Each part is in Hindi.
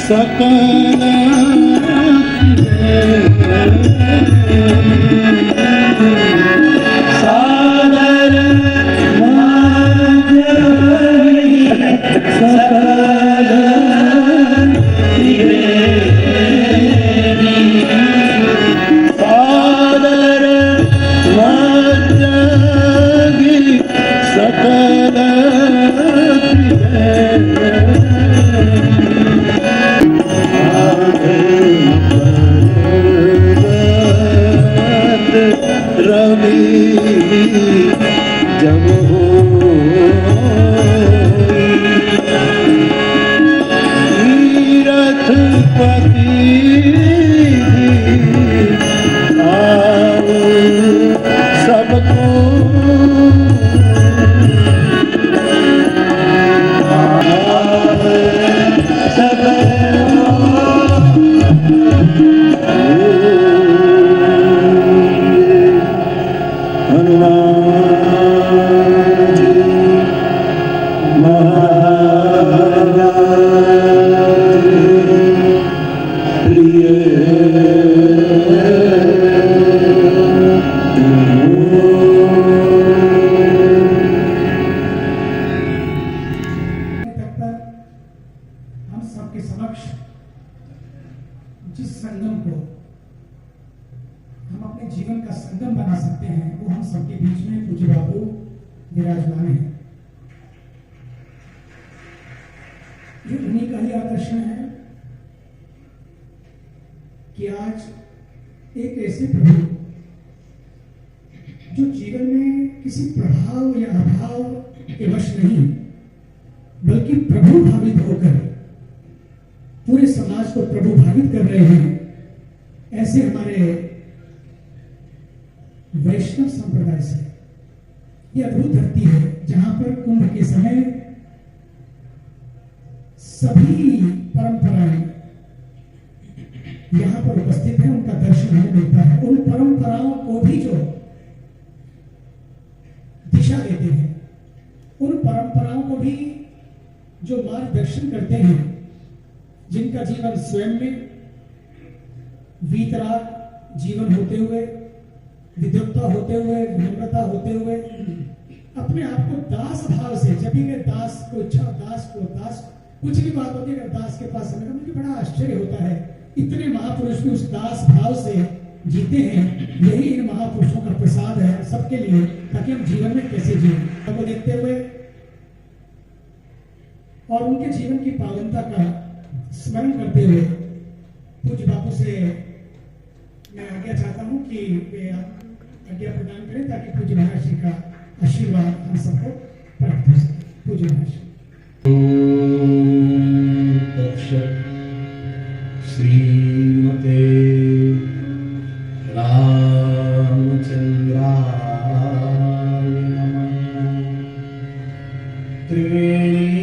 सकल सादर मांझी सकल त्रिवेणी सादर मांझी सकल रवि जब हो तीरथ पति आओ सबको जिस संगम को हम अपने जीवन का संगम बना सकते हैं वो हम सबके बीच में पूज्य बाबू विराजमान है। ये उन्हीं का ही आदर्शन है कि आज एक ऐसे प्रभु जो जीवन में किसी प्रभाव या अभाव के वश नहीं बल्कि प्रभु भावित होकर पूरे समाज को प्रभु भावित कर रहे हैं, ऐसे हमारे वैष्णव संप्रदाय से ये अद्भुत धरती है जहां पर कुंभ के समय सभी परंपराएं यहां पर उपस्थित है, उनका दर्शन हमें मिलता है। उन परंपराओं को भी जो दिशा देते हैं, उन परंपराओं को भी जो मार्गदर्शन करते हैं, जिनका जीवन स्वयं में वीतराग जीवन होते हुए, विद्वत्ता होते हुए, विनम्रता होते हुए, अपने आप को दास भाव से, जब भी मैं दास को इच्छा, दास कुछ भी बात होती है अगर दास के पास समय, मुझे बड़ा आश्चर्य होता है इतने महापुरुष भी उस दास भाव से जीते हैं। यही इन महापुरुषों का प्रसाद है सबके लिए, ताकि हम जीवन में कैसे जिए को देखते हुए और उनके जीवन की पावनता का स्मरण करते हुए पूज्य बापू से मैं आज्ञा चाहता हूं कि वे आज्ञा प्रदान करें ताकि पूज्य महाराज जी का आशीर्वाद हम सबको प्राप्त हो सके। पूज्य महाराज श्रीमते रामचंद्राय नमः। त्रिवेणी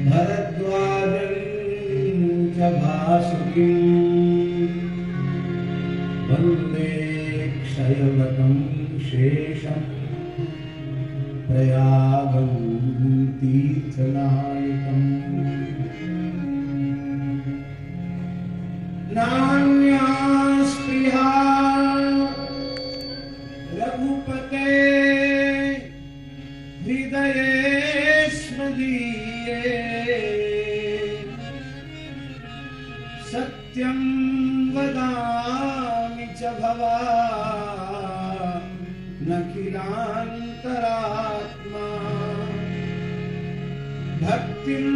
भरद्वाजं च भासुकीं वन्दे क्षयवतं शेषं प्रयागं तीर्थनायकम्। नान्या स्पृहा रघुपते हृदये स्मदीये सत्यं वदामि च भवानखिलान्तरात्मा। भक्तिं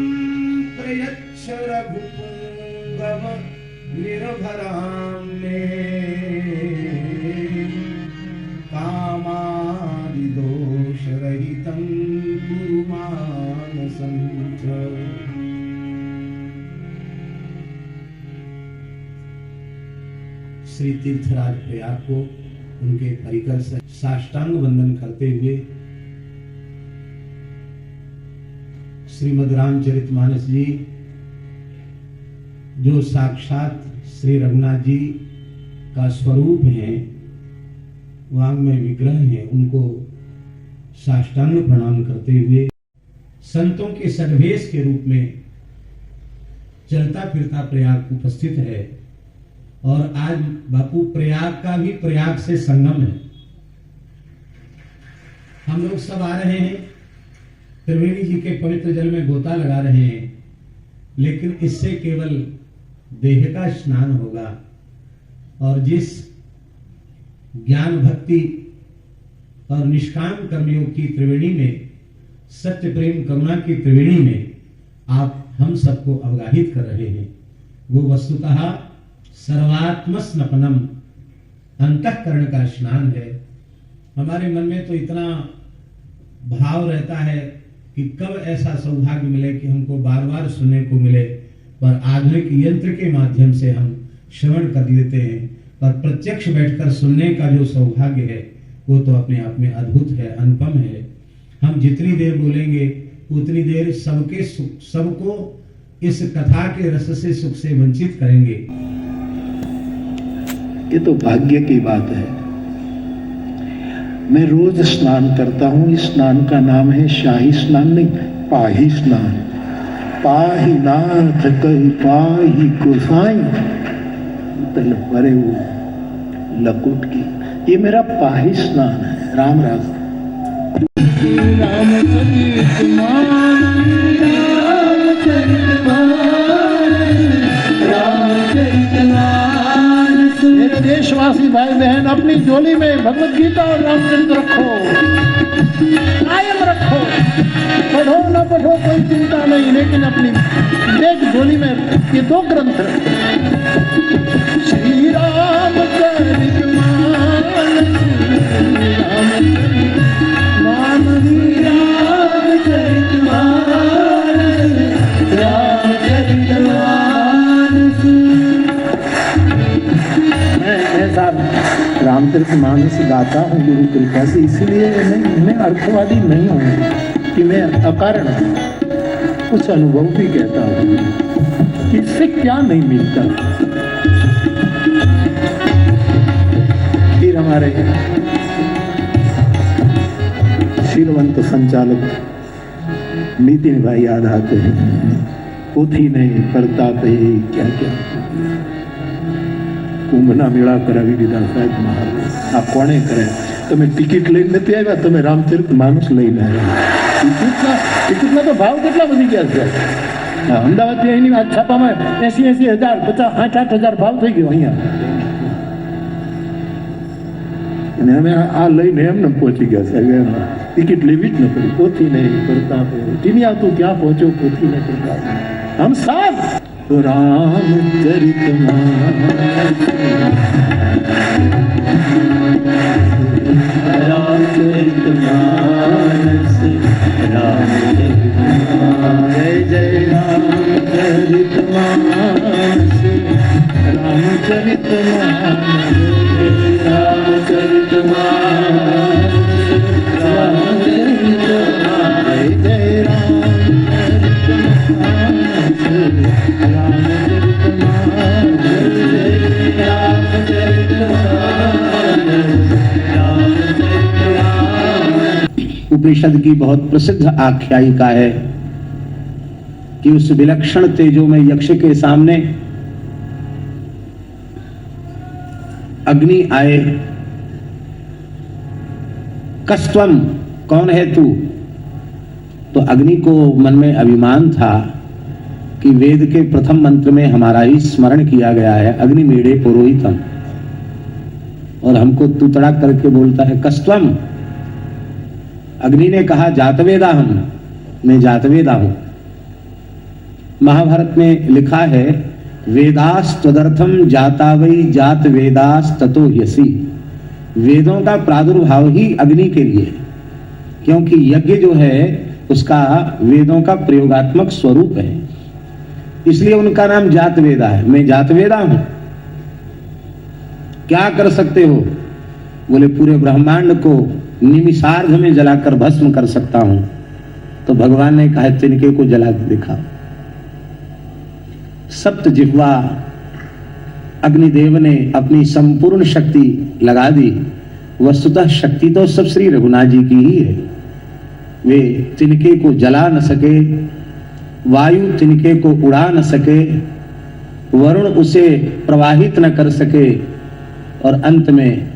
प्रयच्छ रघुपुङ्गव निर्भरां मे कामादिदोषरहितं कुरु मानसं च। श्री तीर्थराज प्रयाग को उनके परिकर से साष्टांग वंदन करते हुए श्रीमद् रामचरितमानस जी जो साक्षात श्री रघुनाथ जी का स्वरूप है, वांग में विग्रह है, उनको साष्टांग प्रणाम करते हुए संतों के सदवेश के रूप में चलता फिरता प्रयाग उपस्थित है। और आज बापू प्रयाग का भी प्रयाग से संगम है। हम लोग सब आ रहे हैं, त्रिवेणी जी के पवित्र जल में गोता लगा रहे हैं, लेकिन इससे केवल देह का स्नान होगा। और जिस ज्ञान भक्ति और निष्काम कर्मयोग की त्रिवेणी में, सत्य प्रेम करुणा की त्रिवेणी में आप हम सबको अवगाहित कर रहे हैं, वो वस्तुतः सर्वात्म स्नपनम अंतःकरण का स्नान है। हमारे मन में तो इतना भाव रहता है कि कब ऐसा सौभाग्य मिले कि हमको बार बार सुनने को मिले, पर आधुनिक यंत्र के माध्यम से हम श्रवण कर लेते हैं, पर प्रत्यक्ष बैठकर सुनने का जो सौभाग्य है वो तो अपने आप में अद्भुत है, अनुपम है। हम जितनी देर बोलेंगे उतनी देर सबको इस कथा के रस से, सुख से वंचित करेंगे। ये तो भाग्य की बात है। मैं रोज स्नान करता हूं। इस स्नान का नाम है शाही स्नान, नहीं पाही स्नान। पाही नाथ कही पाही गोसाई तल भरे वो लकुट की। ये मेरा पाही स्नान है। राम राम मेरे देशवासी भाई बहन, अपनी झोली में भगवत गीता और रामचरित रखो, कायम रखो। पढ़ो ना पढ़ो कोई चिंता नहीं, लेकिन अपनी एक झोली में ये दो ग्रंथ रखो। श्री रामचरित रामचरित मानस गाता हूँ गुरु कृपा से, इसलिए मैं अर्थवादी नहीं हूँ कि मैं अकारण कुछ अनुभव भी कहता हूँ। इससे क्या नहीं मिलता। फिर हमारे शीलवंत संचालक नितिन भाई याद आते हैं। पोथी नहीं प्रताप है क्या क्या કુંભના મેળા કરાવી દીધા સાહેબ મહારાજ। આ કોણે કરે? તમે ટિકિટ લઈને નથી આવ્યા, તમે રામચરિત માનસ લઈને આવ્યા। ટિકિટના તો ભાવ કેટલા વધી ગયા છે। અમદાવાદથી અહીંની આ છાપામાં 80,000 50,000 ભાવ થઈ ગયો અહીંયા। અને અમે આ લઈને એમને પહોંચી ગયા સાહેબ। ટિકિટ લેવી જ ન પડી। પોથી નહીં પ્રતાપ ટીનિયા તું ક્યાં પહોંચ્યો? પોથી ને પ્રતાપ हम सब रामचरित मानस रामचरित मानस जय जय रामचरित मानस रामचरित मानस रामचरित मानस रामचरित जय जय उपनिषद की बहुत प्रसिद्ध आख्यायिका है कि उस विलक्षण तेजो में यक्ष के सामने अग्नि आए। कस्त्वम, कौन है तू? तो अग्नि को मन में अभिमान था कि वेद के प्रथम मंत्र में हमारा ही स्मरण किया गया है, अग्नि मेढ़े पुरोहितम, और हमको तू तड़ाक करके बोलता है कस्त्वम। अग्नि ने कहा जातवेदा हम, मैं जातवेदा हूं। महाभारत में लिखा है वेदास तदर्थम जातावई जात वेदास ततो ह्यसि। वेदों का प्रादुर्भाव ही अग्नि के लिए, क्योंकि यज्ञ जो है उसका वेदों का प्रयोगात्मक स्वरूप है, इसलिए उनका नाम जातवेदा है। मैं जातवेदा हूं। क्या कर सकते हो? बोले पूरे ब्रह्मांड को निमिषार्ध में जलाकर भस्म कर सकता हूं। तो भगवान ने कहा तिनके को जला दिखा। सप्त जिह्वा अग्निदेव ने अपनी संपूर्ण शक्ति लगा दी। वस्तुतः शक्ति तो सब श्री रघुनाथ जी की ही है, वे तिनके को जला न सके, वायु तिनके को उड़ा न सके, वरुण उसे प्रवाहित न कर सके, और अंत में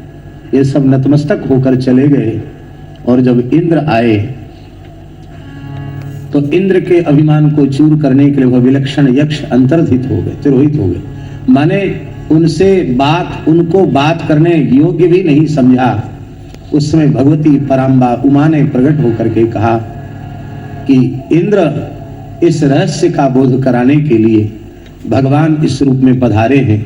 ये सब नतमस्तक होकर चले गए। और जब इंद्र आए तो इंद्र के अभिमान को चूर करने के लिए वह विलक्षण यक्ष अंतर्धित हो गए, तिरोहित हो गए। माने उनसे उनको बात करने योग्य भी नहीं समझा। उस समय भगवती पराम्बा उमा ने प्रकट होकर के कहा कि इंद्र इस रहस्य का बोध कराने के लिए भगवान इस रूप में पधारे हैं।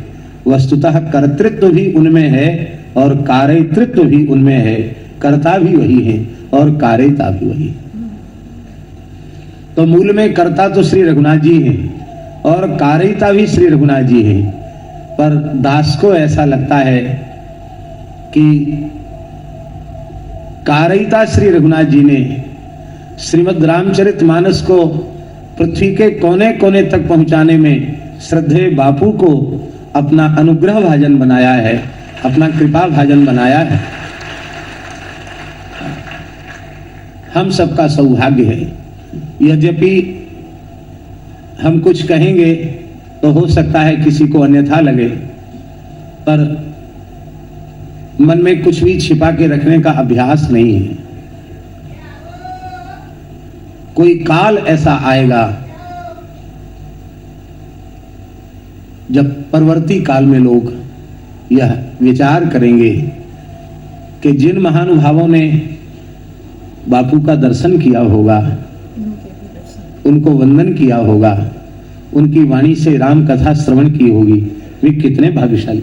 वस्तुतः कर्तृत्व भी उनमें है और कार्यतृत्व भी उनमें है, कर्ता भी वही है और कार्यता भी वही है। तो मूल में कर्ता तो श्री रघुनाथ जी हैं और कार्यता भी श्री रघुनाथ जी हैं, पर दास को ऐसा लगता है कि कार्यता श्री रघुनाथ जी ने श्रीमद् रामचरितमानस को पृथ्वी के कोने कोने तक पहुंचाने में श्रद्धेय बापू को अपना अनुग्रह भाजन बनाया है, अपना कृपा भाजन बनाया है। हम सबका सौभाग्य है। यद्यपि हम कुछ कहेंगे तो हो सकता है किसी को अन्यथा लगे, पर मन में कुछ भी छिपा के रखने का अभ्यास नहीं है। कोई काल ऐसा आएगा जब परवर्ती काल में लोग यह विचार करेंगे कि जिन महानुभावों ने बापू का दर्शन किया होगा, उनको वंदन किया होगा, उनकी वाणी से राम कथा श्रवण की होगी, वे कितने भाग्यशाली।